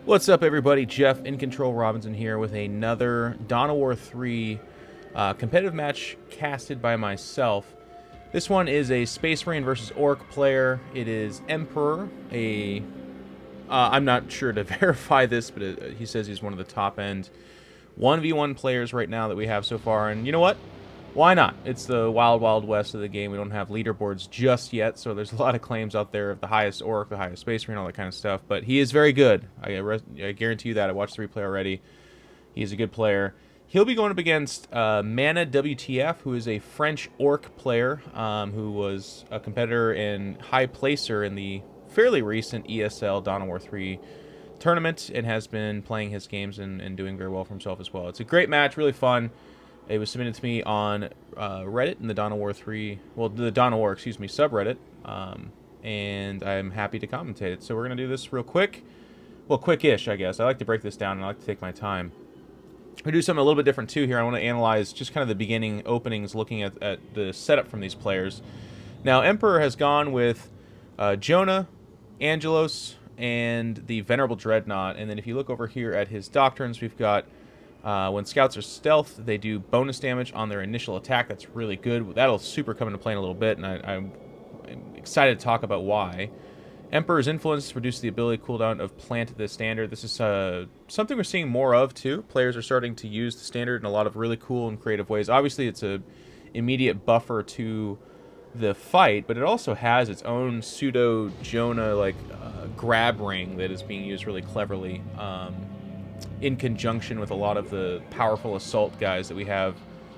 What's up, everybody? Geoff in Control Robinson here with another Dawn of War 3 competitive match casted by myself. This one is a Space Marine versus Orc player. It is Emperor, I'm not sure to verify this, but he says he's one of the top-end 1v1 players right now that we have so far. And you know what? Why not? It's the wild, wild west of the game. We don't have leaderboards just yet, so there's a lot of claims out there of the highest Orc, the highest Space Marine, all that kind of stuff. But he is very good. I guarantee you that. I watched the replay already. He's a good player. He'll be going up against Manawtf, who is a French Orc player who was a competitor and high placer in the fairly recent ESL Dawn of War 3 tournament and has been playing his games and doing very well for himself as well. It's a great match, really fun. It was submitted to me on Reddit in the Dawn of War 3, well, the Dawn of War, excuse me, subreddit, and I'm happy to commentate it. So we're going to do this real quick. Well, quick-ish, I guess. I like to break this down, and I like to take my time. We do something a little bit different, too, here. I want to analyze just kind of the beginning openings, looking at the setup from these players. Now, Emperor has gone with Jonah, Angelos, and the Venerable Dreadnought, and then if you look over here at his doctrines, we've got when scouts are stealth, they do bonus damage on their initial attack. That's really good. That'll super come into play in a little bit, and I'm excited to talk about why. Emperor's Influence reduces the ability cooldown of Plant the Standard. This is something we're seeing more of, too. Players are starting to use the Standard in a lot of really cool and creative ways. Obviously, it's a immediate buffer to the fight, but it also has its own pseudo-Jonah, grab ring that is being used really cleverly. In conjunction with a lot of the powerful assault guys that we have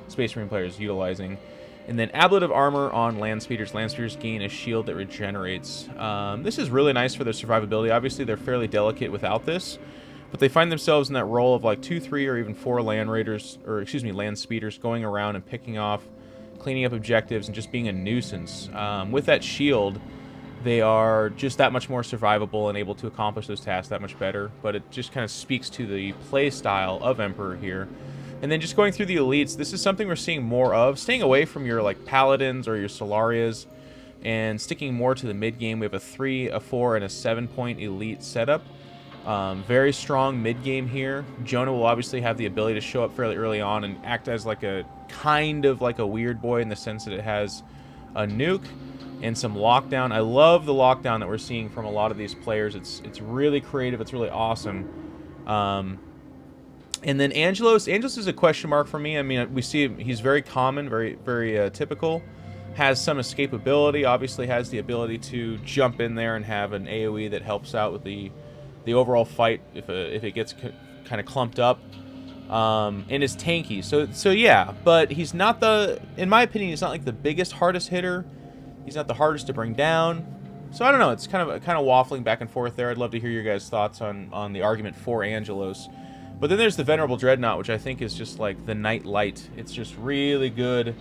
Space Marine players utilizing. And then Ablative Armor on Land Speeders. Land Speeders gain a shield that regenerates. This is really nice for their survivability. Obviously, they're fairly delicate without this, but they find themselves in that role of like 2, 3, or even 4 Land Raiders, or excuse me, Land Speeders going around and picking off, cleaning up objectives, and just being a nuisance. With that shield, they are just that much more survivable and able to accomplish those tasks that much better. But it just kind of speaks to the play style of Emperor here. And then just going through the elites, this is something we're seeing more of. Staying away from your like Paladins or your Solarias and sticking more to the mid-game. We have a 3, a 4, and a 7-point elite setup. Very strong mid-game here. Jonah will obviously have the ability to show up fairly early on and act as like a kind of like a weird boy in the sense that it has a nuke and some lockdown. I love the lockdown that we're seeing from a lot of these players. It's really creative. It's really awesome. And then Angelos is a question mark for me. I mean, we see he's very common, very typical. Has some escapability. Obviously has the ability to jump in there and have an AoE that helps out with the overall fight if it gets kind of clumped up. And is tanky. So yeah, but he's not in my opinion, he's not like the biggest, hardest hitter. He's not the hardest to bring down. So I don't know. It's kind of waffling back and forth there. I'd love to hear your guys' thoughts on the argument for Angelos. But then there's the Venerable Dreadnought, which I think is just like the Night Light. It's just really good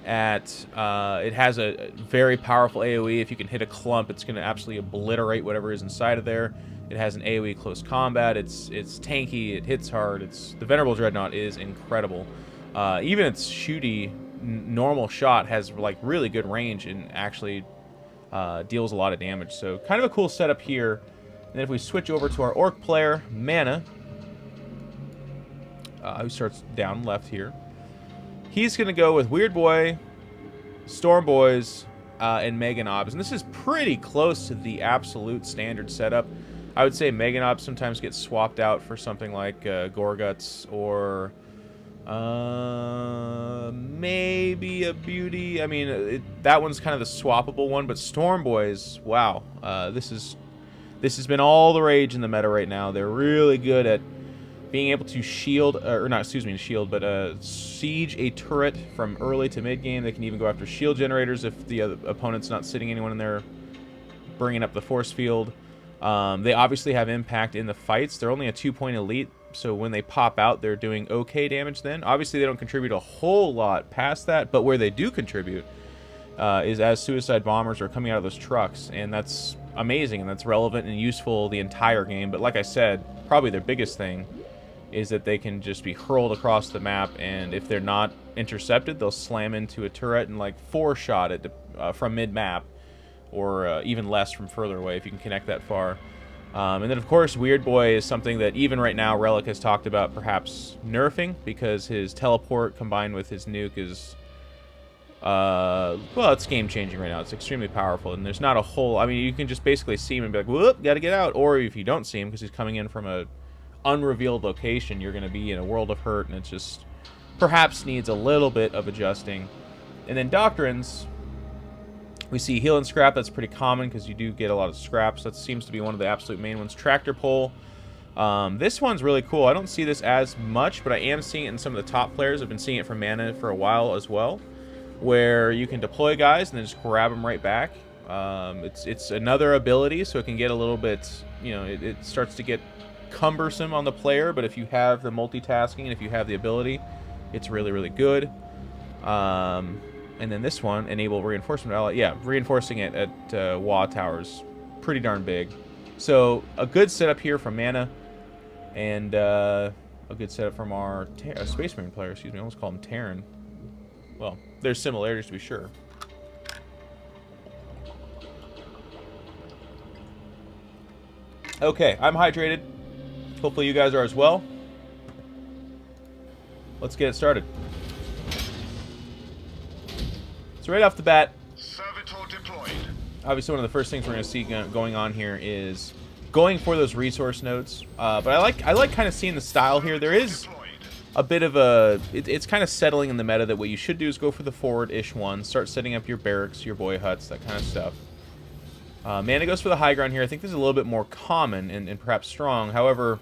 at... it has a very powerful AoE. If you can hit a clump, it's going to absolutely obliterate whatever is inside of there. It has an AoE close combat. It's tanky. It hits hard. The Venerable Dreadnought is incredible. Even its shooty normal shot has like really good range and actually deals a lot of damage. So kind of a cool setup here. And then if we switch over to our Orc player, Mana, who starts down left here, he's going to go with Weird Boy, Storm Boys, and Meganobs. And this is pretty close to the absolute standard setup. I would say Meganobs sometimes gets swapped out for something like Gorguts or maybe a Beauty. I mean, that one's kind of the swappable one, but Storm Boys, wow. This has been all the rage in the meta right now. They're really good at being able to shield, or not, excuse me, shield, but siege a turret from early to mid-game. They can even go after shield generators if the opponent's not sitting anyone in there bringing up the force field. They obviously have impact in the fights. They're only a 2-point elite, so when they pop out, they're doing okay damage then. Obviously, they don't contribute a whole lot past that, but where they do contribute is as suicide bombers are coming out of those trucks, and that's amazing, and that's relevant and useful the entire game. But like I said, probably their biggest thing is that they can just be hurled across the map, and if they're not intercepted, they'll slam into a turret and like 4-shot it from mid-map, or even less from further away if you can connect that far. And then, of course, Weird Boy is something that even right now Relic has talked about perhaps nerfing, because his teleport combined with his nuke is, well, it's game-changing right now. It's extremely powerful, and there's not a whole... I mean, you can just basically see him and be like, whoop, gotta get out. Or if you don't see him, because he's coming in from a unrevealed location, you're going to be in a world of hurt, and it just perhaps needs a little bit of adjusting. And then Doctrines... We see heal and scrap. That's pretty common because you do get a lot of scraps. That seems to be one of the absolute main ones. Tractor pole. This one's really cool. I don't see this as much, but I am seeing it in some of the top players. I've been seeing it from Mana for a while as well, where you can deploy guys and then just grab them right back. It's another ability, so it can get a little bit, you know, it starts to get cumbersome on the player, but if you have the multitasking and if you have the ability, it's really, really good. And then this one, enable reinforcement ally. Yeah, reinforcing it at Wa Towers, pretty darn big. So a good setup here from Mana, and a good setup from our Space Marine player. Excuse me, I almost call him Terran. Well, there's similarities to be sure. Okay, I'm hydrated. Hopefully you guys are as well. Let's get it started. So right off the bat, obviously one of the first things we're going to see going on here is going for those resource nodes. But I like kind of seeing the style here. There is a bit of a... It's kind of settling in the meta that what you should do is go for the forward-ish one. Start setting up your barracks, your boy huts, that kind of stuff. Mana goes for the high ground here. I think this is a little bit more common and perhaps strong. However,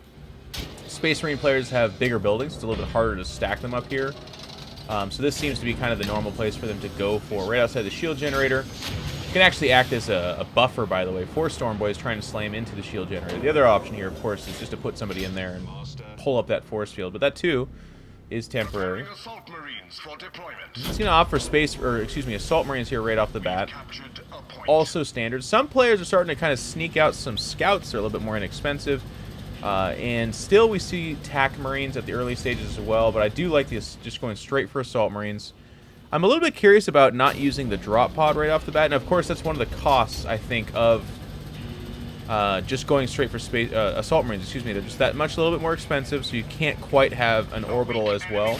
Space Marine players have bigger buildings. It's a little bit harder to stack them up here. So this seems to be kind of the normal place for them to go for. Right outside the shield generator. It can actually act as a buffer, by the way, for Storm Boys trying to slam into the shield generator. The other option here, of course, is just to put somebody in there and pull up that force field. But that, too, is temporary. He's going to opt for Assault Marines here right off the bat. Also standard. Some players are starting to kind of sneak out some scouts. They're a little bit more inexpensive. And still we see TAC Marines at the early stages as well, but I do like this, just going straight for Assault Marines. I'm a little bit curious about not using the drop pod right off the bat, and of course that's one of the costs, I think, of just going straight for Assault Marines, excuse me. They're just that much a little bit more expensive, so you can't quite have an orbital as well.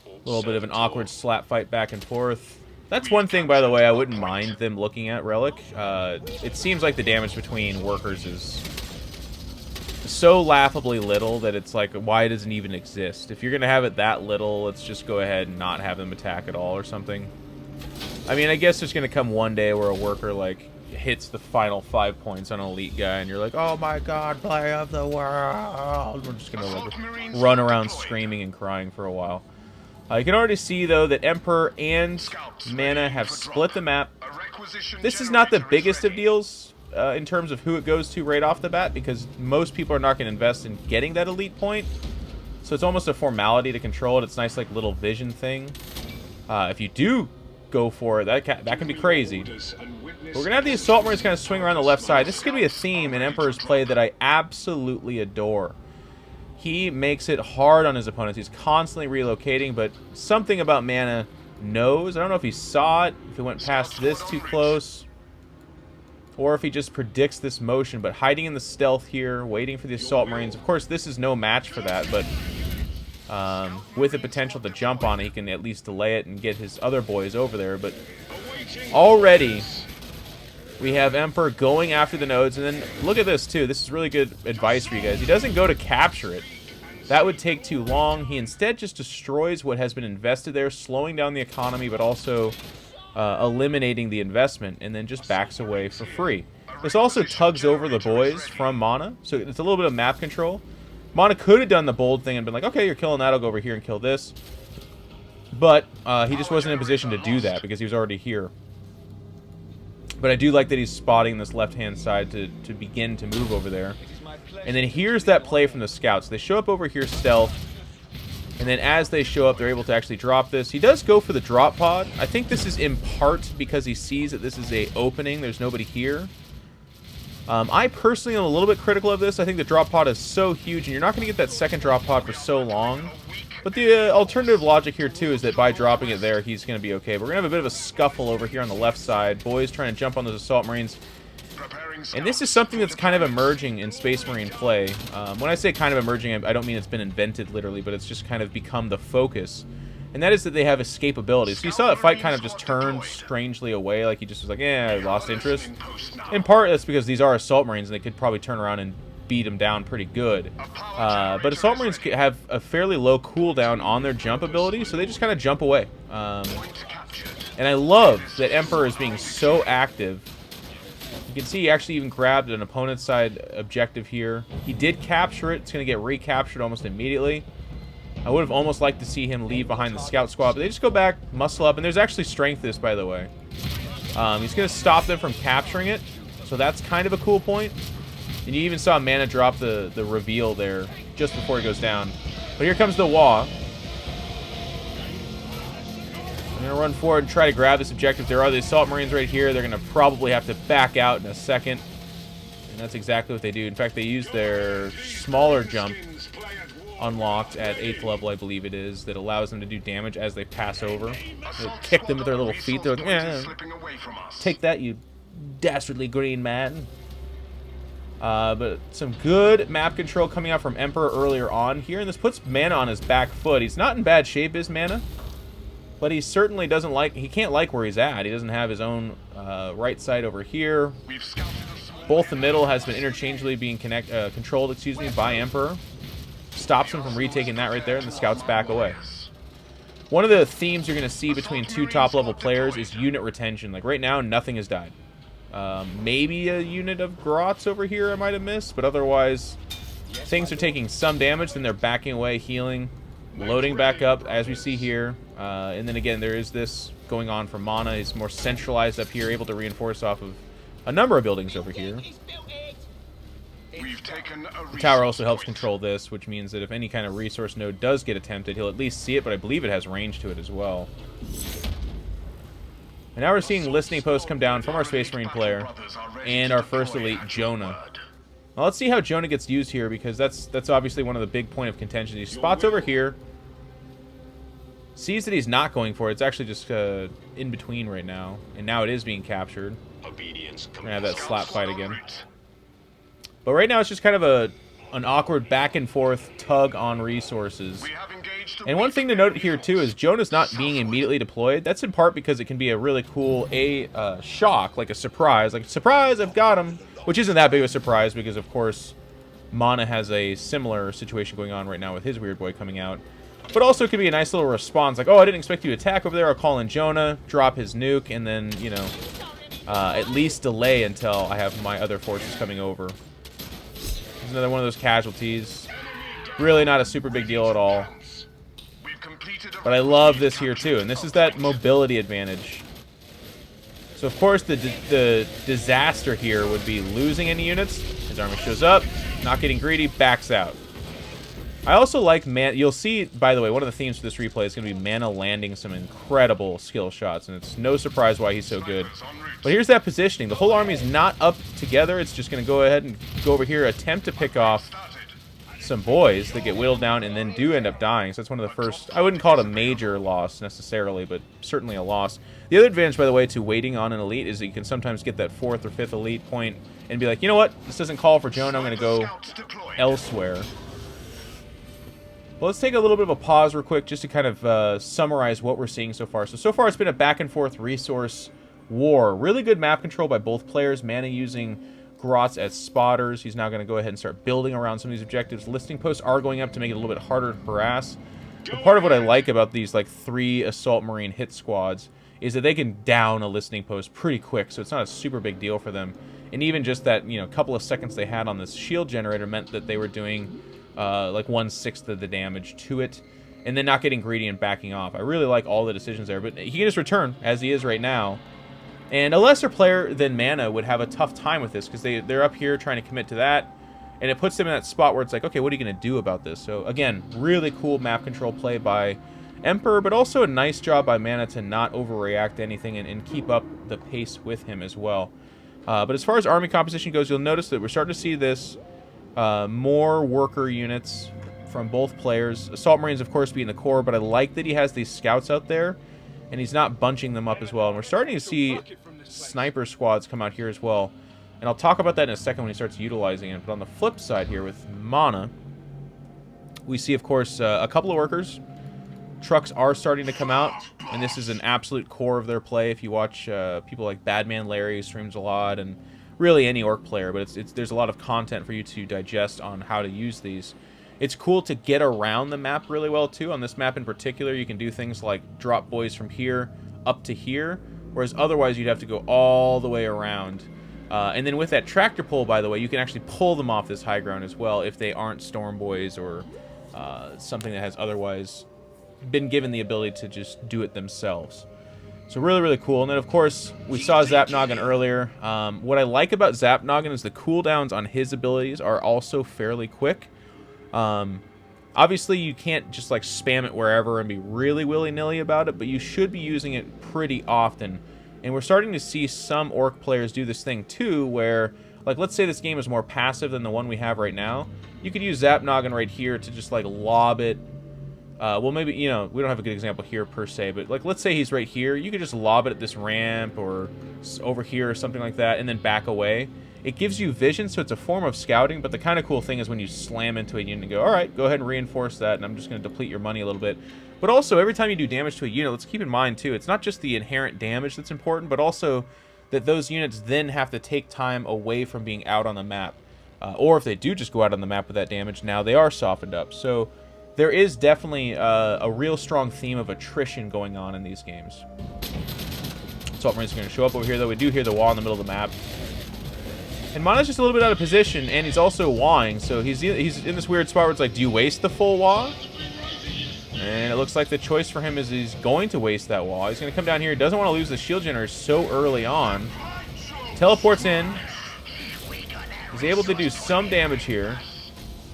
A little bit of an awkward slap fight back and forth. That's one thing, by the way, I wouldn't mind them looking at Relic. It seems like the damage between workers is so laughably little that it's like, why does it even exist? If you're going to have it that little, let's just go ahead and not have them attack at all or something. I mean, I guess there's going to come one day where a worker, like, hits the final 5 points on an elite guy, and you're like, oh my god, player of the world. We're just going to like run around screaming and crying for a while. You can already see, though, that Emperor and Mana have split the map. This is not the biggest of deals in terms of who it goes to right off the bat, because most people are not going to invest in getting that elite point. So it's almost a formality to control it. It's a nice, like, little vision thing. If you do go for it, that can be crazy. But we're going to have the Assault Marines kind of swing around the left side. This is going to be a theme in Emperor's play that I absolutely adore. He makes it hard on his opponents. He's constantly relocating, but something about Mana knows. I don't know if he saw it, if he went past this too close, or if he just predicts this motion, but hiding in the stealth here, waiting for the Assault Marines. Of course, this is no match for that, but with the potential to jump on it, he can at least delay it and get his other boys over there. But already we have Emperor going after the nodes, and then look at this too. This is really good advice for you guys. He doesn't go to capture it. That would take too long. He instead just destroys what has been invested there, slowing down the economy, but also eliminating the investment, and then just backs away for free. This also tugs over the boys from Mana, so it's a little bit of map control. Mana could have done the bold thing and been like, okay, you're killing that, I'll go over here and kill this. But he just wasn't in a position to do that because he was already here. But I do like that he's spotting this left-hand side to begin to move over there. And then here's that play from the scouts. They show up over here stealth, and then as they show up, they're able to actually drop this. He does go for the drop pod. I think this is in part because he sees that this is a opening. There's nobody here. I personally am a little bit critical of this. I think the drop pod is so huge, and you're not going to get that second drop pod for so long. But the alternative logic here, too, is that by dropping it there, he's going to be okay. But we're going to have a bit of a scuffle over here on the left side. Boys trying to jump on those Assault Marines. And this is something that's kind of emerging in Space Marine play. When I say kind of emerging, I don't mean it's been invented literally, but it's just kind of become the focus. And that is that they have escapability. So you saw that fight kind of just turned strangely away, like he just was like, I lost interest. In part, that's because these are Assault Marines, and they could probably turn around and beat them down pretty good. But Assault Marines have a fairly low cooldown on their jump ability, so they just kind of jump away. And I love that Emperor is being so active. You can see he actually even grabbed an opponent's side objective here. He did capture it. It's going to get recaptured almost immediately. I would have almost liked to see him leave behind the scout squad, but they just go back, muscle up, and there's actually strength to this, by the way. He's going to stop them from capturing it, so that's kind of a cool point. And you even saw Mana drop the reveal there just before he goes down. But here comes the Wah. I'm going to run forward and try to grab this objective. There are the Assault Marines right here. They're going to probably have to back out in a second. And that's exactly what they do. In fact, they use their smaller jump unlocked at 8th level, I believe it is, that allows them to do damage as they pass over. They kick them with their little feet. They're like, take that, you dastardly green man. But some good map control coming out from Emperor earlier on here, and this puts Mana on his back foot. He's not in bad shape, is Mana, but he certainly doesn't like, he can't like where he's at. He doesn't have his own right side over here. Both the middle has been interchangeably being controlled, by Emperor. Stops him from retaking that right there, and the scouts back away. One of the themes you're going to see between two top-level players is unit retention. Like right now, nothing has died. Maybe a unit of Grots over here I might have missed, but otherwise, things are taking some damage, then they're backing away, healing, loading back up, as we see here. And then again, there is this going on for Mana. He's more centralized up here, able to reinforce off of a number of buildings over here. The tower also helps control this, which means that if any kind of resource node does get attempted, he'll at least see it, but I believe it has range to it as well. And now we're seeing listening posts come down from our Space Marine player and our first elite, Jonah. Now let's see how Jonah gets used here, because that's obviously one of the big point of contention. He spots over here, sees that he's not going for it. It's actually just in between right now, and now it is being captured. We're gonna have that slap fight again. But right now it's just kind of an awkward back and forth tug on resources. And one thing to note here too is Jonah's not being immediately deployed. That's in part because it can be a really cool shock, like a surprise. Like, surprise, I've got him! Which isn't that big of a surprise because, of course, Mana has a similar situation going on right now with his Weird Boy coming out. But also it could be a nice little response, like, oh, I didn't expect you to attack over there. I'll call in Jonah, drop his nuke, and then, you know, at least delay until I have my other forces coming over. There's another one of those casualties. Really not a super big deal at all. But I love this here too, and this is that mobility advantage. So of course the disaster here would be losing any units. His army shows up, not getting greedy, backs out. I also like you'll see, by the way, one of the themes for this replay is going to be Mana landing some incredible skill shots, and it's no surprise why he's so good. But here's that positioning. The whole army is not up together. It's just going to go ahead and go over here, attempt to pick off some boys that get whittled down and then do end up dying. So that's one of the first, I wouldn't call it a major loss necessarily, but certainly a loss. The other advantage, by the way, to waiting on an elite is that you can sometimes get that 4th or 5th elite point and be like, you know what, this doesn't call for Jonah, I'm going to go elsewhere. Well, let's take a little bit of a pause real quick just to kind of summarize what we're seeing so far. So far it's been a back and forth resource war. Really good map control by both players. Mana using Grots as spotters. He's now going to go ahead and start building around some of these objectives. Listing posts are going up to make it a little bit harder to harass. But part of what I like about these like 3 Assault Marine hit squads is that they can down a listening post pretty quick, so it's not a super big deal for them. And even just that, you know, couple of seconds they had on this shield generator meant that they were doing like 1/6 of the damage to it, and then not getting greedy and backing off. I really like all the decisions there, but he can just return as he is right now. And a lesser player than Mana would have a tough time with this because they're up here trying to commit to that, and it puts them in that spot where it's like, okay, what are you going to do about this? So again, really cool map control play by Emperor, but also a nice job by Mana to not overreact to anything and keep up the pace with him as well. But as far as army composition goes, you'll notice that we're starting to see this more worker units from both players. Assault Marines, of course, being the core, but I like that he has these scouts out there, and he's not bunching them up as well. And we're starting to see sniper squads come out here as well. And I'll talk about that in a second when he starts utilizing it. But on the flip side here with Mana, we see, of course, a couple of workers. Trucks are starting to come out, and this is an absolute core of their play. If you watch people like Badman Larry, who streams a lot, and really any orc player, but there's a lot of content for you to digest on how to use these. It's cool to get around the map really well, too. On this map in particular, you can do things like drop boys from here up to here, whereas otherwise you'd have to go all the way around. And then with that tractor pull, by the way, you can actually pull them off this high ground as well if they aren't storm boys or something that has otherwise been given the ability to just do it themselves. So really, really cool. And then, of course, we saw Zap Noggin earlier. What I like about Zap Noggin is the cooldowns on his abilities are also fairly quick. Obviously, you can't just, like, spam it wherever and be really willy-nilly about it, but you should be using it pretty often. And we're starting to see some orc players do this thing, too, where, like, let's say this game is more passive than the one we have right now. You could use Zap Noggin right here to just, like, lob it. Well, maybe, you know, we don't have a good example here per se, but, like, let's say he's right here. You could just lob it at this ramp or over here or something like that and then back away. It gives you vision, so it's a form of scouting, but the kind of cool thing is when you slam into a unit and go, all right, go ahead and reinforce that, and I'm just going to deplete your money a little bit. But also, every time you do damage to a unit, let's keep in mind, too, it's not just the inherent damage that's important, but also that those units then have to take time away from being out on the map. Or if they do just go out on the map with that damage, now they are softened up. So there is definitely a real strong theme of attrition going on in these games. Assault Marines are going to show up over here, though. We do hear the wall in the middle of the map. And Mana's just a little bit out of position, and he's also wawing, so he's in this weird spot where it's like, do you waste the full waw? And it looks like the choice for him is he's going to waste that waw. He's going to come down here. He doesn't want to lose the shield generator so early on. Teleports in. He's able to do some damage here.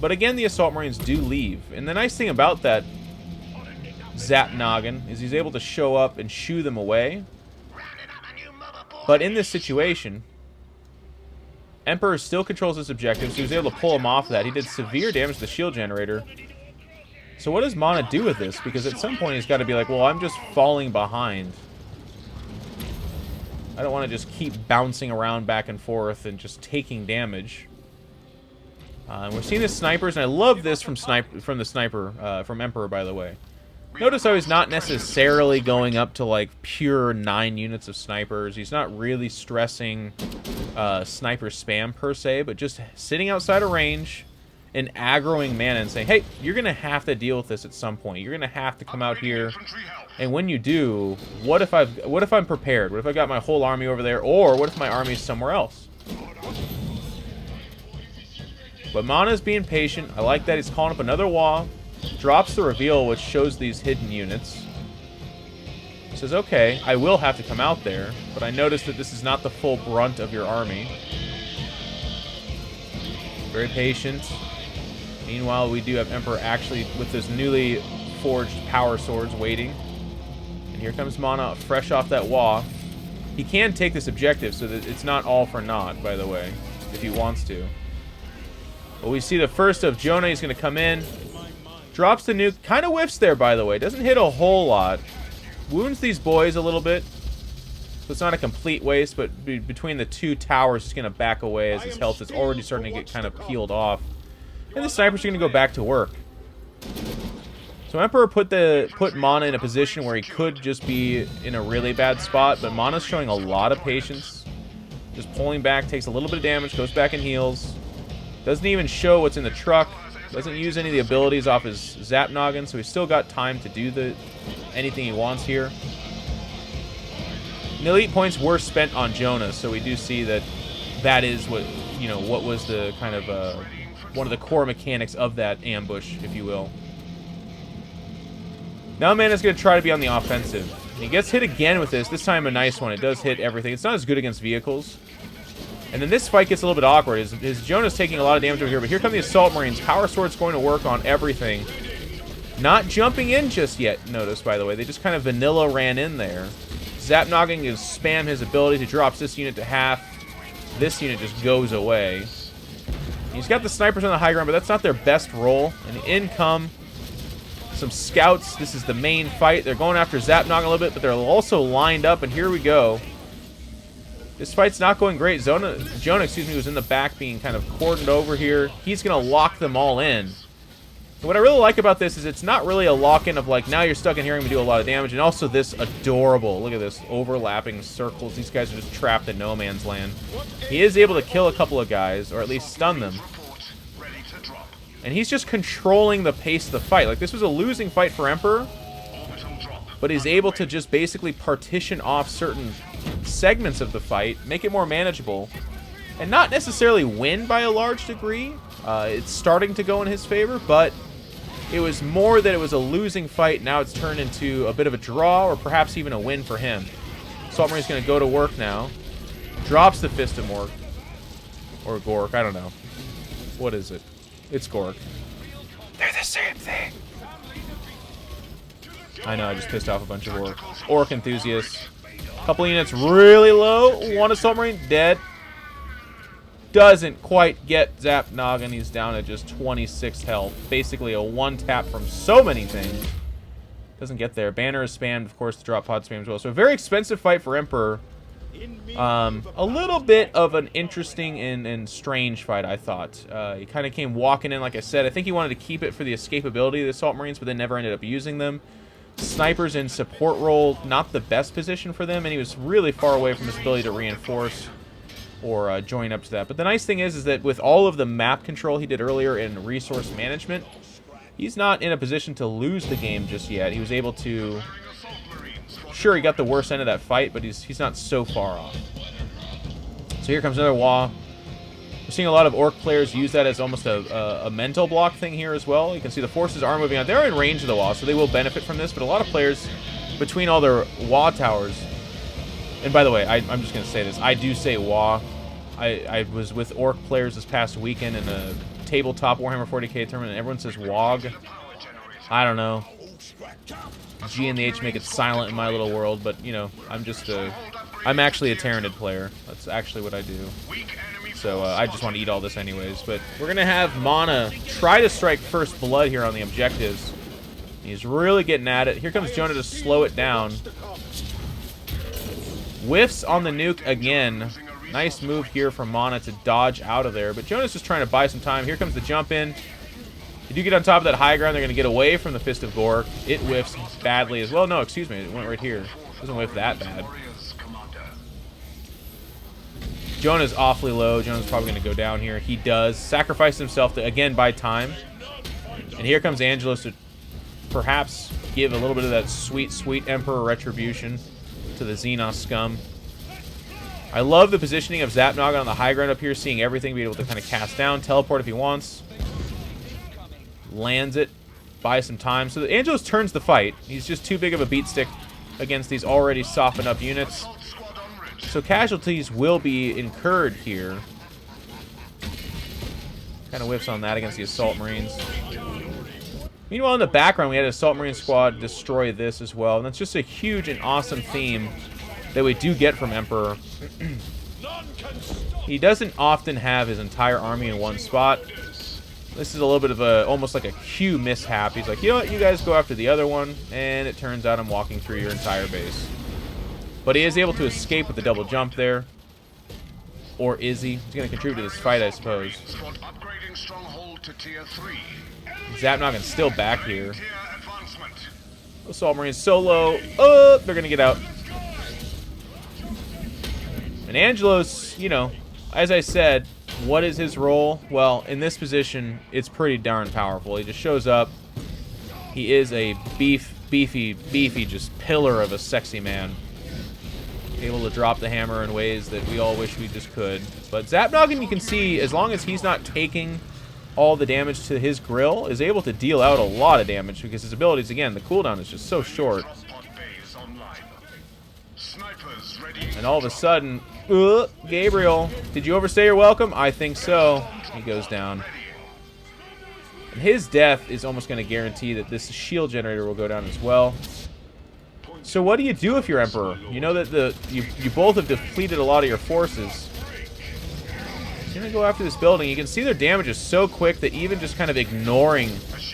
But again, the Assault Marines do leave. And the nice thing about that Zap Noggin is he's able to show up and shoo them away. But in this situation, Emperor still controls his objective, so he was able to pull him off that. He did severe damage to the shield generator. So what does Mana do with this? Because at some point he's got to be like, well, I'm just falling behind. I don't want to just keep bouncing around back and forth and just taking damage. And we're seeing the snipers, and I love this from the sniper, from Emperor, by the way. Notice how he's not necessarily going up to, like, pure 9 units of snipers. He's not really stressing sniper spam, per se, but just sitting outside of range and aggroing Mana and saying, hey, you're going to have to deal with this at some point. You're going to have to come out here. And when you do, what if I'm prepared? What if I got my whole army over there? Or what if my army is somewhere else? But Mana's being patient. I like that. He's calling up another wall. Drops the reveal, which shows these hidden units. He says, okay, I will have to come out there, but I noticed that this is not the full brunt of your army. Very patient. Meanwhile, we do have Emperor actually with this newly forged power swords waiting. And here comes Mana, fresh off that wall. He can take this objective, so that it's not all for naught, by the way, if he wants to. But we see the first of Jonah. He's going to come in. Drops the nuke. Kind of whiffs there, by the way. Doesn't hit a whole lot. Wounds these boys a little bit. So it's not a complete waste, but between the two towers, he's going to back away as his health is already starting to get kind of peeled off. And the snipers are going to go back to work. So Emperor put Mana in a position where he could just be in a really bad spot, but Mana's showing a lot of patience. Just pulling back, takes a little bit of damage, goes back and heals. Doesn't even show what's in the truck. Doesn't use any of the abilities off his Zap Noggin, so he's still got time to do anything he wants here. And the elite points were spent on Jonah, so we do see that is what was the kind of one of the core mechanics of that ambush, if you will. Now Mana's going to try to be on the offensive. He gets hit again with this. This time a nice one. It does hit everything. It's not as good against vehicles. And then this fight gets a little bit awkward. His Jonah's taking a lot of damage over here, but here come the Assault Marines. Power Sword's going to work on everything. Not jumping in just yet, notice, by the way. They just kind of vanilla ran in there. Zap Noggin is spam his ability to drops this unit to half. This unit just goes away. He's got the snipers on the high ground, but that's not their best role. And in come some scouts. This is the main fight. They're going after Zap Noggin a little bit, but they're also lined up, and here we go. This fight's not going great. Jonah, excuse me, was in the back being kind of cordoned over here. He's going to lock them all in. What I really like about this is it's not really a lock-in of like, now you're stuck in here and we do a lot of damage. And also this adorable, look at this, overlapping circles. These guys are just trapped in no man's land. He is able to kill a couple of guys, or at least stun them. And he's just controlling the pace of the fight. Like, this was a losing fight for Emperor, but he's able to just basically partition off certain segments of the fight, make it more manageable, and not necessarily win by a large degree. It's starting to go in his favor, but it was more that it was a losing fight. Now it's turned into a bit of a draw, or perhaps even a win for him. Assault Marine's going to go to work now. Drops the Fist of Mork. Or Gork, I don't know. What is it? It's Gork. They're the same thing. I know, I just pissed off a bunch of Orc enthusiasts. Couple units really low. One Assault Marine dead. Doesn't quite get Zap Noggin. He's down at just 26 health. Basically a one-tap from so many things. Doesn't get there. Banner is spammed, of course, to drop pod spam as well. So a very expensive fight for Emperor. A little bit of an interesting and strange fight, I thought. He kind of came walking in, like I said. I think he wanted to keep it for the escapability of the Assault Marines, but then never ended up using them. Snipers in support role, not the best position for them, and he was really far away from his ability to reinforce or join up to that. But the nice thing is that with all of the map control he did earlier in resource management, he's not in a position to lose the game just yet. He was able to... Sure, he got the worst end of that fight, but he's not so far off. So here comes another Wah. We're seeing a lot of Orc players use that as almost a mental block thing here as well. You can see the forces are moving out. They're in range of the Wah, so they will benefit from this, but a lot of players, between all their Wah towers... And by the way, I'm just going to say this. I do say Wah. I was with Orc players this past weekend in a tabletop Warhammer 40k tournament, and everyone says Wog. I don't know. G and the H make it silent in my little world, but, you know, I'm actually a Tyrannid player. That's actually what I do. So I just want to eat all this anyways. But we're going to have Mana try to strike first blood here on the objectives. He's really getting at it. Here comes Jonah to slow it down. Whiffs on the nuke again. Nice move here from Mana to dodge out of there. But Jonah's just trying to buy some time. Here comes the jump in. If you get on top of that high ground, they're going to get away from the Fist of Gork. It whiffs badly as well. No, excuse me. It went right here. It doesn't whiff that bad. Jonah's awfully low. Jonah's probably going to go down here. He does. Sacrifice himself to, again, buy time. And here comes Angelos to perhaps give a little bit of that sweet, sweet Emperor retribution to the Xenos scum. I love the positioning of Zap Noggin on the high ground up here, seeing everything, be able to kind of cast down, teleport if he wants. Lands it, buys some time. So Angelos turns the fight. He's just too big of a beat stick against these already softened up units. So casualties will be incurred here. Kind of whiffs on that against the Assault Marines. Meanwhile, in the background, we had an Assault Marine squad destroy this as well. And that's just a huge and awesome theme that we do get from Emperor. He doesn't often have his entire army in one spot. This is a little bit of almost like a Q mishap. He's like, you know what, you guys go after the other one, and it turns out I'm walking through your entire base. But he is able to escape with the double jump there. Or is he? He's going to contribute to this fight, I suppose. Zap Noggin's still back here. Assault Marines solo. Oh, they're going to get out. And Angelos, you know, as I said, what is his role? Well, in this position, it's pretty darn powerful. He just shows up. He is a beefy, just pillar of a sexy man. Able to drop the hammer in ways that we all wish we just could. But Zap Noggin, you can see, as long as he's not taking all the damage to his grill, is able to deal out a lot of damage because his abilities, again, the cooldown is just so short. And all of a sudden, Gabriel, did you overstay your welcome? I think so. He goes down. And his death is almost going to guarantee that this shield generator will go down as well. So what do you do if you're Emperor? You know that you both have depleted a lot of your forces. You're going to go after this building. You can see their damage is so quick that even just kind of ignoring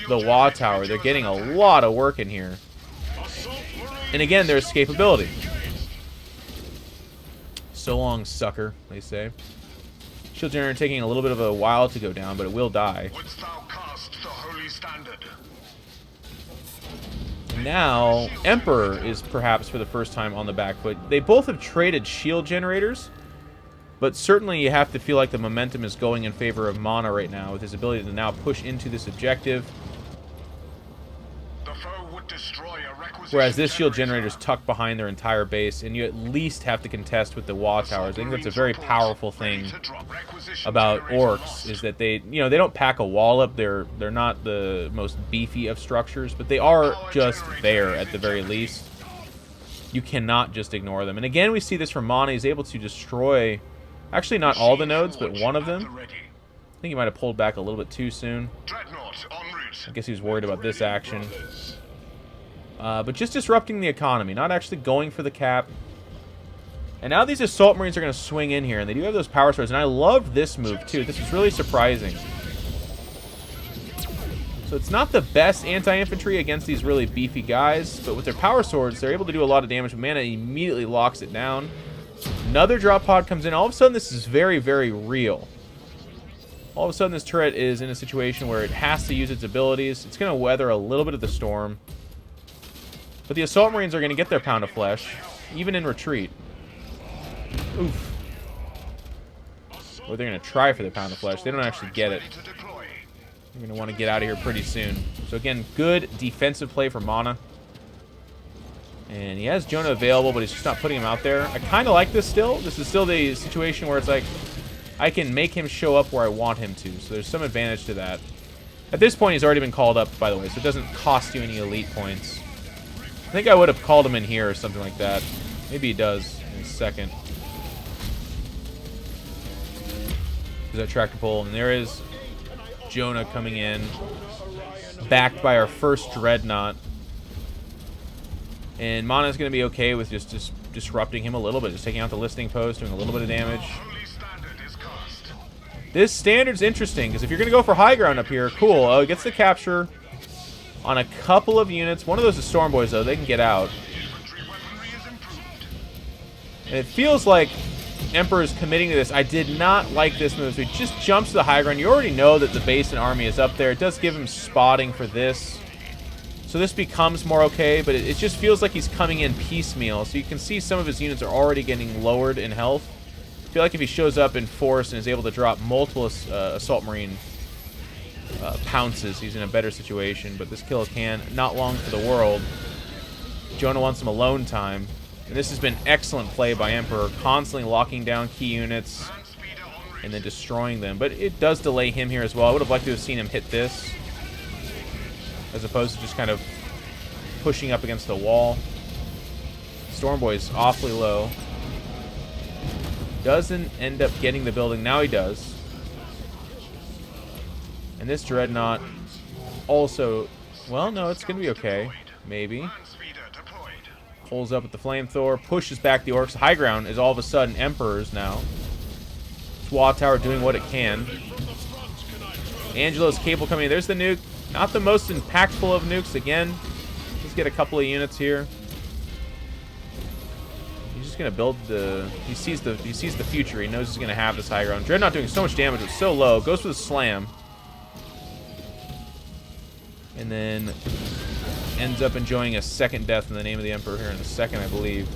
the Wah Tower, they're getting a lot of work in here. And again, their escapability. So long, sucker, they say. Shield generator taking a little bit of a while to go down, but it will die. Wouldst thou cast the holy standard? Now, Emperor is perhaps for the first time on the back foot. They both have traded shield generators, but certainly you have to feel like the momentum is going in favor of Mana right now with his ability to now push into this objective. The foe would destroy a requisition. Whereas this shield generator is tucked behind their entire base, and you at least have to contest with the wall towers. I think that's a very powerful thing about orcs, is that they, you know, they don't pack a wall up. They're not the most beefy of structures, but they are just there at the very least. You cannot just ignore them. And again, we see this from Mana. He's able to destroy, actually not all the nodes, but one of them. I think he might have pulled back a little bit too soon. I guess he was worried about this action. But just disrupting the economy, not actually going for the cap. And now these Assault Marines are going to swing in here, and they do have those power swords, and I love this move, too. This is really surprising. So it's not the best anti-infantry against these really beefy guys, but with their power swords, they're able to do a lot of damage. Mana immediately locks it down. Another drop pod comes in. All of a sudden, this is very, very real. All of a sudden, this turret is in a situation where it has to use its abilities. It's going to weather a little bit of the storm. But the Assault Marines are going to get their pound of flesh, even in retreat. Oof. Or they're going to try for their pound of flesh. They don't actually get it. They're going to want to get out of here pretty soon. So again, good defensive play for Mana. And he has Jonah available, but he's just not putting him out there. I kind of like this still. This is still the situation where it's like, I can make him show up where I want him to. So there's some advantage to that. At this point, he's already been called up, by the way, so it doesn't cost you any elite points. I think I would have called him in here or something like that. Maybe he does in a second. There's that tractor pull, and there is Jonah coming in, backed by our first Dreadnought. And Mana's going to be okay with just disrupting him a little bit, just taking out the listening post, doing a little bit of damage. This standard's interesting, because if you're going to go for high ground up here, cool. Oh, it gets the capture on a couple of units. One of those is Storm Boys, though. They can get out. And it feels like Emperor is committing to this. I did not like this move. So he just jumps to the high ground. You already know that the base and army is up there. It does give him spotting for this. So this becomes more okay, but it just feels like he's coming in piecemeal. So you can see some of his units are already getting lowered in health. I feel like if he shows up in force and is able to drop multiple Assault Marine pounces, he's in a better situation. But this kill can not long for the world. Jonah wants some alone time. And this has been excellent play by Emperor, constantly locking down key units and then destroying them. But it does delay him here as well. I would have liked to have seen him hit this, as opposed to just kind of pushing up against the wall. Storm Boy's awfully low. Doesn't end up getting the building. Now he does. And this Dreadnought also... Well, no, it's going to be okay. Maybe. Pulls up with the Flamethrower. Pushes back the Orcs. High ground is all of a sudden Emperor's now. SWAT Tower doing what it can. Angelo's Cable coming in. There's the nuke. Not the most impactful of nukes. Again, let's get a couple of units here. He's just gonna build the. He sees the future. He knows he's gonna have this high ground. Dreadnought doing so much damage. It's so low. Goes for the slam, and then ends up enjoying a second death in the name of the Emperor here in a second, I believe.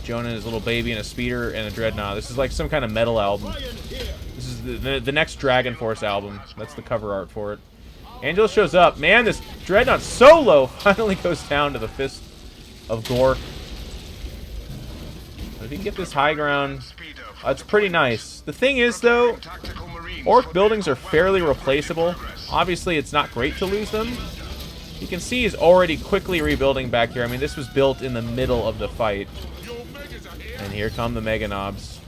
Jonah and his little baby and a speeder and a Dreadnought. This is like some kind of metal album. This is the next Dragon Force album. That's the cover art for it. Angelo shows up. Man, this Dreadnought solo finally goes down to the Fist of Gork. If he can get this high ground, it's pretty nice. The thing is, though, Orc buildings are fairly replaceable. Obviously, it's not great to lose them. You can see he's already quickly rebuilding back here. I mean, this was built in the middle of the fight. And here come the Mega Knobs.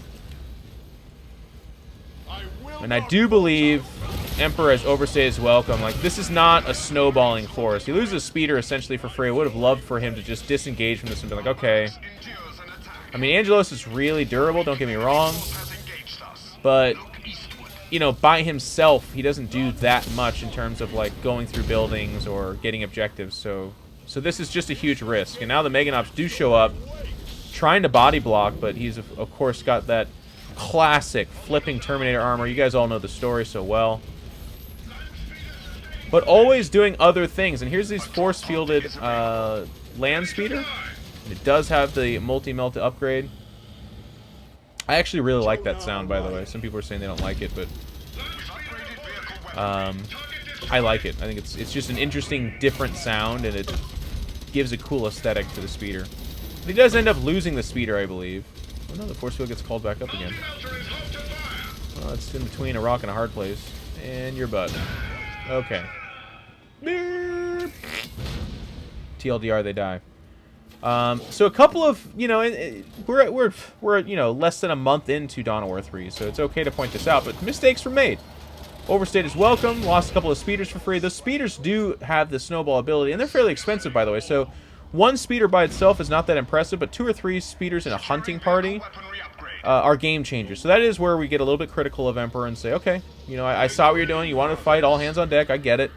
And I do believe Emperor has overstayed his welcome. Like, this is not a snowballing force. He loses Speeder essentially for free. I would have loved for him to just disengage from this and be like, okay. I mean, Angelos is really durable, don't get me wrong. But, you know, by himself, he doesn't do that much in terms of, like, going through buildings or getting objectives. So this is just a huge risk. And now the Mega Knobs do show up. trying to body block, but he's, of course, got that classic flipping Terminator armor. You guys all know the story so well. But always doing other things. And here's these force-fielded land speeder. It does have the multi-melt upgrade. I actually really like that sound, by the way. Some people are saying they don't like it, but I like it. I think it's just an interesting, different sound, and it gives a cool aesthetic to the speeder. But he does end up losing the speeder, I believe. Oh no, the force field gets called back up again. Well, it's in between a rock and a hard place. And your butt. Okay. Beep. TLDR, they die. So a couple of, you know, we're you know, less than a month into Dawn of War 3, so it's okay to point this out, but mistakes were made. Overstayed is welcome. Lost a couple of speeders for free. Those speeders do have the snowball ability, and they're fairly expensive, by the way. So one speeder by itself is not that impressive, but 2 or 3 speeders in a hunting party are game changers. So that is where we get a little bit critical of Emperor and say, okay, you know, I saw what you're doing. You wanted to fight, all hands on deck. I get it.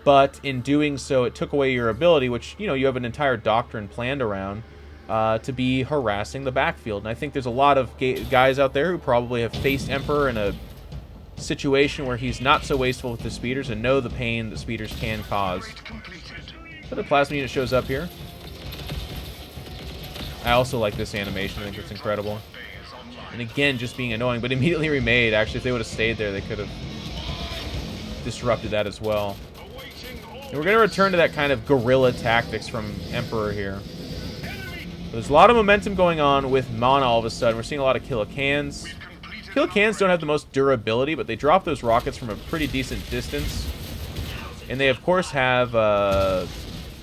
But in doing so, it took away your ability, which, you know, you have an entire doctrine planned around, to be harassing the backfield. And I think there's a lot of guys out there who probably have faced Emperor in a situation where he's not so wasteful with the speeders and know the pain the speeders can cause. So the plasma unit shows up here. I also like this animation. I think it's incredible. And again, just being annoying, but immediately remade. Actually, if they would have stayed there, they could have disrupted that as well. And we're going to return to that kind of guerrilla tactics from Emperor here. There's a lot of momentum going on with Mana all of a sudden. We're seeing a lot of Kill-a-Cans. Kill-a-Cans don't have the most durability, but they drop those rockets from a pretty decent distance. And they, of course, have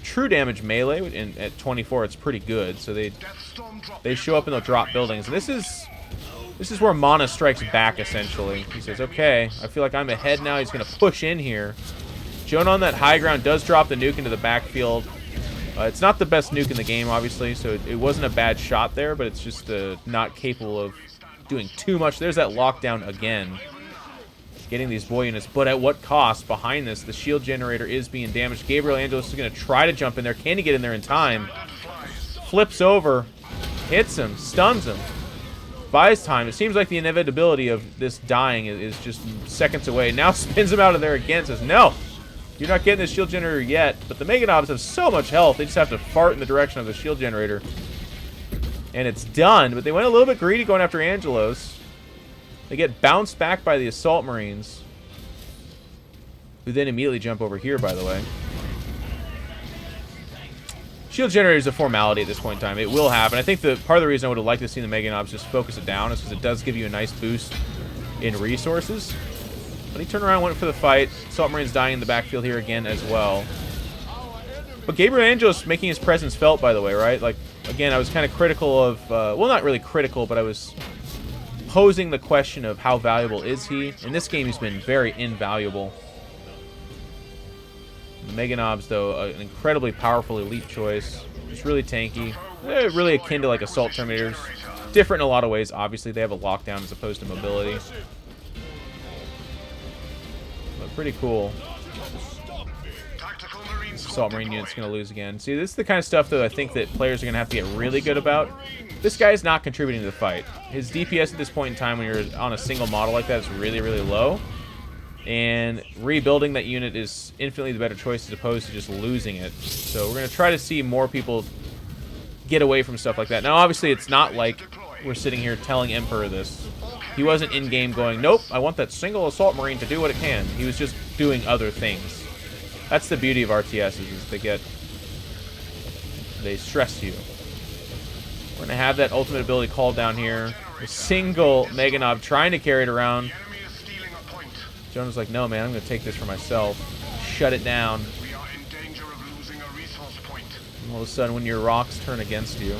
true damage melee. And at 24, it's pretty good. So they show up and they'll drop buildings. And this is where Mana strikes back, essentially. He says, okay, I feel like I'm ahead now. He's going to push in here. Jonah on that high ground does drop the nuke into the backfield. It's not the best nuke in the game, obviously, so it wasn't a bad shot there, but it's just not capable of doing too much. There's that lockdown again. Getting these boy units, but at what cost? Behind this, the shield generator is being damaged. Gabriel Angelos is going to try to jump in there. Can he get in there in time? Flips over, hits him, stuns him. Buys time. It seems like the inevitability of this dying is just seconds away. Now spins him out of there again, says, no! You're not getting the shield generator yet, but the Manawtfs have so much health, they just have to fart in the direction of the shield generator. And it's done, but they went a little bit greedy going after Angelos. They get bounced back by the Assault Marines, who then immediately jump over here, by the way. Shield generator is a formality at this point in time. It will happen. I think part of the reason I would have liked to see the Manawtfs just focus it down is because it does give you a nice boost in resources. But he turned around and went for the fight. Assault Marines dying in the backfield here again as well. But Gabriel Angelos making his presence felt, by the way, right? Like, again, I was kind of critical of... well, not really critical, but I was posing the question of how valuable is he. In this game, he's been very invaluable. The Manawtfs, though, an incredibly powerful elite choice. It's really tanky. They're really akin to, like, Assault Terminators. Different in a lot of ways, obviously. They have a lockdown as opposed to mobility. Pretty cool. Assault Marine unit's going to lose again. See, this is the kind of stuff that I think that players are going to have to get really good about. This guy is not contributing to the fight. His DPS at this point in time when you're on a single model like that is really, really low. And rebuilding that unit is infinitely the better choice as opposed to just losing it. So we're going to try to see more people get away from stuff like that. Now, obviously, it's not like we're sitting here telling Emperor this. He wasn't in-game going, nope, I want that single Assault Marine to do what it can. He was just doing other things. That's the beauty of RTS, is they stress you. We're going to have that ultimate ability called down here. A single Manawtf trying to carry it around. Jonah's like, no, man, I'm going to take this for myself. Shut it down. And all of a sudden, when your rocks turn against you...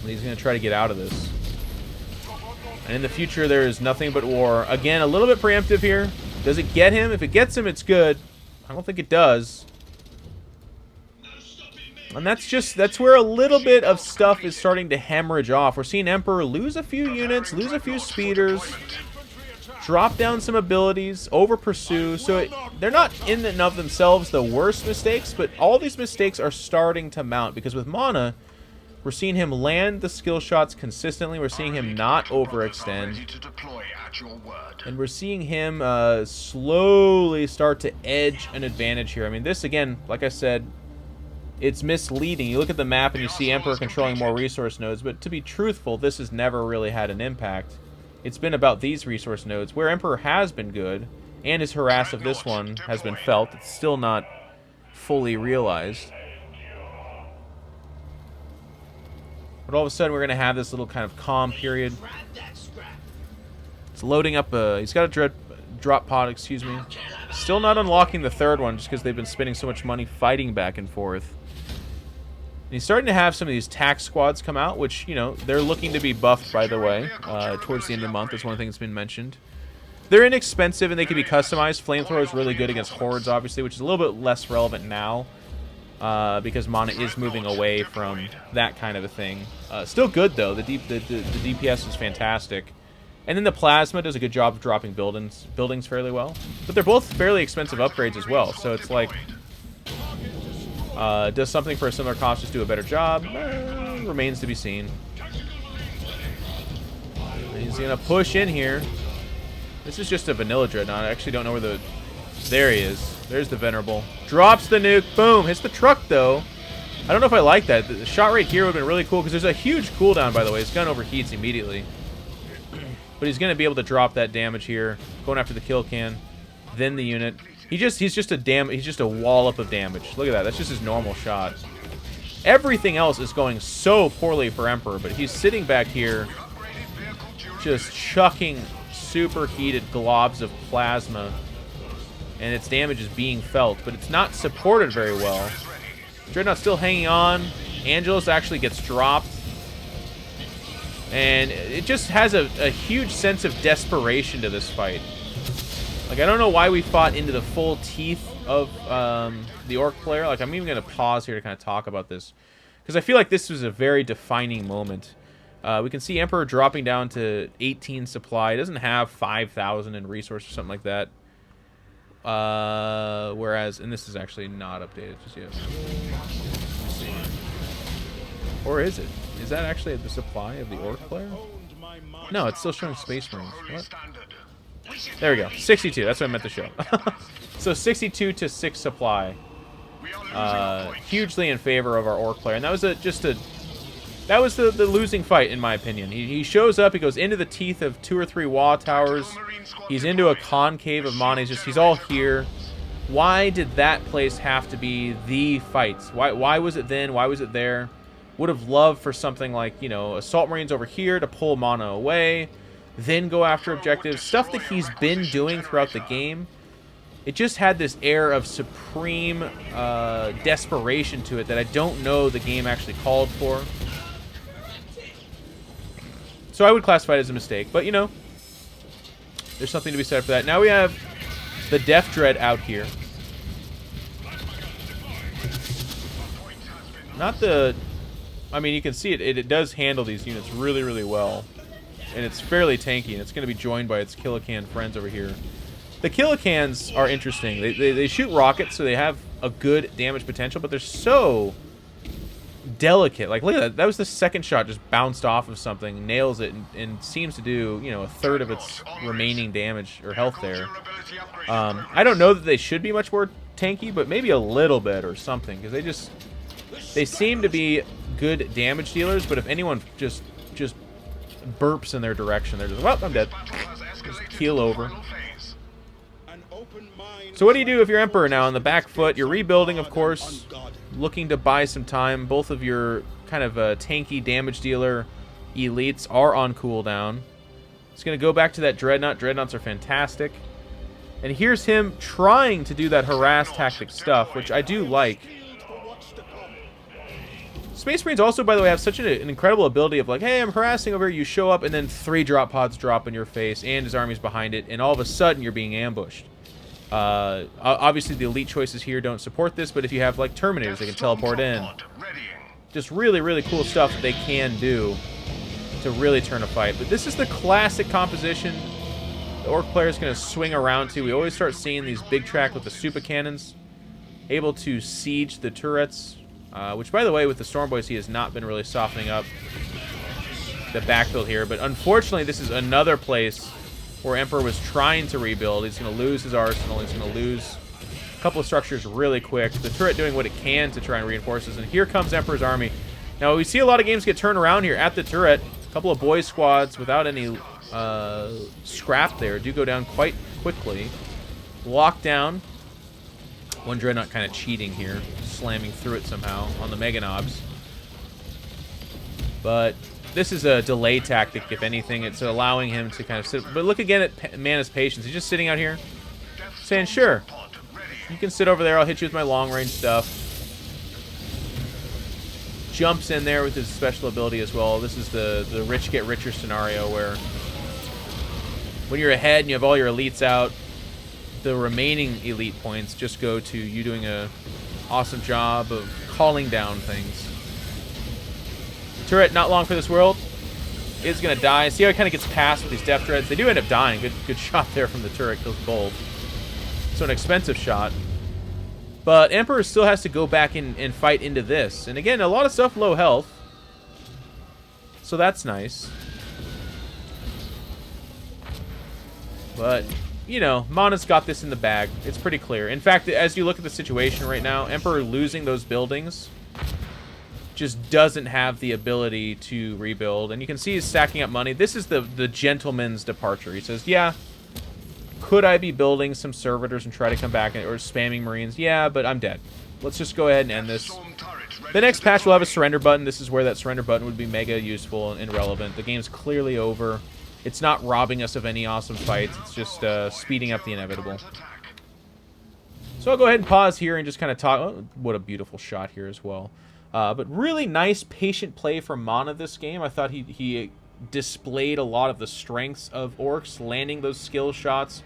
He's going to try to get out of this. And in the future, there is nothing but war. Again, a little bit preemptive here. Does it get him? If it gets him, it's good. I don't think it does. And that's where a little bit of stuff is starting to hemorrhage off. We're seeing Emperor lose a few units, lose a few speeders. drop down some abilities, over pursue. So they're not in and of themselves the worst mistakes, but all these mistakes are starting to mount because with Mana, we're seeing him land the skill shots consistently. We're seeing him not overextend. And we're seeing him slowly start to edge an advantage here. I mean, this, again, like I said, it's misleading. You look at the map and you see Emperor controlling more resource nodes, but to be truthful, this has never really had an impact. It's been about these resource nodes, where Emperor has been good, and his harass of this one has been felt. It's still not fully realized. But all of a sudden, we're going to have this little kind of calm period. It's loading up a... He's got a drop pod, excuse me. Still not unlocking the third one, just because they've been spending so much money fighting back and forth. And he's starting to have some of these tax squads come out, which, you know, they're looking to be buffed, by the way, towards the end of the month. That's one of the things that's been mentioned. They're inexpensive, and they can be customized. Flamethrower is really good against hordes, obviously, which is a little bit less relevant now. Because Mana is moving away from that kind of a thing. Still good, though. The DPS is fantastic. And then the Plasma does a good job of dropping buildings fairly well. But they're both fairly expensive upgrades as well. So it's like... does something for a similar cost just do a better job? Remains to be seen. He's going to push in here. This is just a vanilla Dreadnought. I actually don't know where the... There he is. There's the Venerable. Drops the nuke. Boom. Hits the truck, though. I don't know if I like that. The shot rate here would have been really cool, because there's a huge cooldown, by the way. His gun overheats immediately. But he's going to be able to drop that damage here. Going after the kill can. Then the unit. He's just a wallop of damage. Look at that. That's just his normal shot. Everything else is going so poorly for Emperor, but he's sitting back here just chucking super heated globs of plasma. And its damage is being felt, but it's not supported very well. Dreadnought's still hanging on. Angelus actually gets dropped. And it just has a huge sense of desperation to this fight. Like, I don't know why we fought into the full teeth of the Orc player. Like, I'm even going to pause here to kind of talk about this, because I feel like this was a very defining moment. We can see Emperor dropping down to 18 supply. He doesn't have 5,000 in resource or something like that. Whereas, and this is actually not updated just yet. Let's see. Or is it? Is that actually the supply of the Orc player? No, it's still showing Space Marines. What? There we go. 62. That's what I meant to show. So 62 to 6 supply. Hugely in favor of our Orc player. And that was that was the losing fight, in my opinion. He shows up, he goes into the teeth of 2 or 3 wall towers. He's into a concave of Mana. He's all here. Why did that place have to be the fights? Why was it then? Why was it there? Would have loved for something like, you know, Assault Marines over here to pull Mana away, then go after objectives. Stuff that he's been doing throughout the game. It just had this air of supreme desperation to it that I don't know the game actually called for. So I would classify it as a mistake, but, you know, there's something to be said for that. Now we have the Death Dread out here. Not the... I mean, you can see it does handle these units really, really well. And it's fairly tanky, and it's going to be joined by its Kilocan friends over here. The Kilocans are interesting. They shoot rockets, so they have a good damage potential, but they're so delicate. Like, look at that. That was the second shot, just bounced off of something, nails it, and seems to do, you know, a third of its remaining damage or health there. I don't know that they should be much more tanky, but maybe a little bit or something, because they seem to be good damage dealers, but if anyone just burps in their direction, they're just, well, I'm dead. Just keel over. So what do you do if you're Emperor now on the back foot? You're rebuilding, of course, looking to buy some time. Both of your kind of tanky damage dealer elites are on cooldown. It's going to go back to that Dreadnought. Dreadnoughts are fantastic. And here's him trying to do that harass tactic stuff, which I do like. Space Marines also, by the way, have such an incredible ability of like, hey, I'm harassing over here. You show up, and then 3 drop pods drop in your face, and his army's behind it, and all of a sudden you're being ambushed. Obviously, the elite choices here don't support this, but if you have like Terminators, they can teleport in. Just really, really cool stuff that they can do to really turn a fight. But this is the classic composition the Orc player is going to swing around to. We always start seeing these big track with the super cannons, able to siege the turrets, which, by the way, with the Storm Boys, he has not been really softening up the backfield here. But unfortunately, this is another place where Emperor was trying to rebuild. He's going to lose his arsenal. He's going to lose a couple of structures really quick. The turret doing what it can to try and reinforce this. And here comes Emperor's army. Now, we see a lot of games get turned around here at the turret. A couple of boy squads without any scrap there do go down quite quickly. Lockdown. One Dreadnought kind of cheating here, slamming through it somehow on the Mega Knobs. But this is a delay tactic, if anything. It's allowing him to kind of sit. But look again at Mana's patience. He's just sitting out here saying, sure, you can sit over there. I'll hit you with my long-range stuff. Jumps in there with his special ability as well. This is the rich get richer scenario where when you're ahead and you have all your elites out, the remaining elite points just go to you doing a awesome job of calling down things. Turret, not long for this world, is going to die. See how he kind of gets past with these Death Dreads? They do end up dying. Good shot there from the turret. Kills both. So an expensive shot. But Emperor still has to go back in and fight into this. And again, a lot of stuff low health. So that's nice. But, you know, Mana's got this in the bag. It's pretty clear. In fact, as you look at the situation right now, Emperor losing those buildings just doesn't have the ability to rebuild. And you can see he's stacking up money. This is the gentleman's departure. He says, yeah, could I be building some servitors and try to come back or spamming Marines? Yeah, but I'm dead. Let's just go ahead and end this. The next patch will have a surrender button. This is where that surrender button would be mega useful and relevant. The game's clearly over. It's not robbing us of any awesome fights. It's just speeding up the inevitable. So I'll go ahead and pause here and just kind of talk. Oh, what a beautiful shot here as well. But really nice, patient play from Mana this game. I thought he displayed a lot of the strengths of Orcs, landing those skill shots.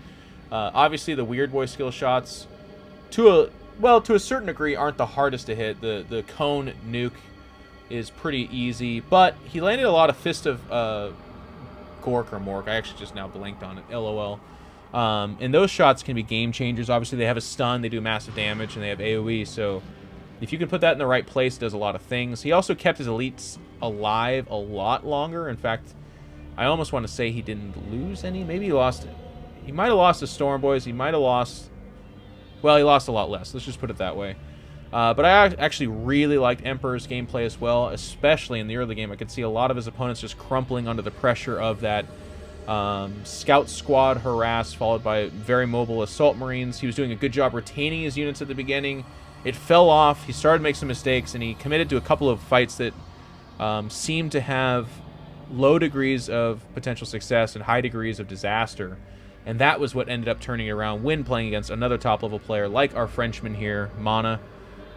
Obviously, the Weird Boy skill shots, to a certain degree, aren't the hardest to hit. The cone nuke is pretty easy, but he landed a lot of Fist of Gork or Mork. I actually just now blanked on it. LOL. And those shots can be game changers. Obviously, they have a stun, they do massive damage, and they have AoE, so if you can put that in the right place, it does a lot of things. He also kept his elites alive a lot longer. In fact, I almost want to say he didn't lose any. Maybe he lost it. He might have lost the Storm Boys. He might have lost... Well, he lost a lot less. Let's just put it that way. But I actually really liked Emperor's gameplay as well, especially in the early game. I could see a lot of his opponents just crumpling under the pressure of that scout squad harass, followed by very mobile assault marines. He was doing a good job retaining his units at the beginning. It fell off. He started to make some mistakes, and he committed to a couple of fights that seemed to have low degrees of potential success and high degrees of disaster. And that was what ended up turning it around when playing against another top-level player like our Frenchman here, Mana,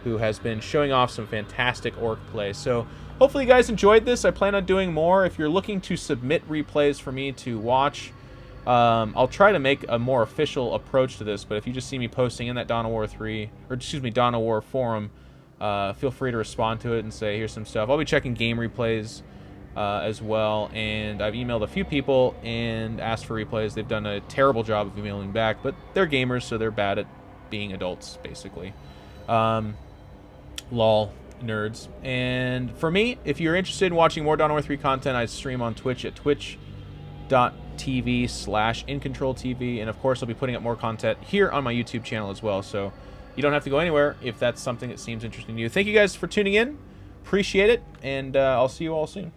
who has been showing off some fantastic Orc play. So hopefully you guys enjoyed this. I plan on doing more. If you're looking to submit replays for me to watch, I'll try to make a more official approach to this, but if you just see me posting in that Dawn of War 3, or excuse me, Dawn of War forum, feel free to respond to it and say, here's some stuff. I'll be checking game replays as well, and I've emailed a few people and asked for replays. They've done a terrible job of emailing back, but they're gamers, so they're bad at being adults, basically. Lol, nerds. And for me, if you're interested in watching more Dawn of War 3 content, I stream on Twitch at twitch.tv/InControlTV, and of course I'll be putting up more content here on my YouTube channel as well, so you don't have to go anywhere if that's something that seems interesting to you. Thank you guys for tuning in. Appreciate it, and I'll see you all soon.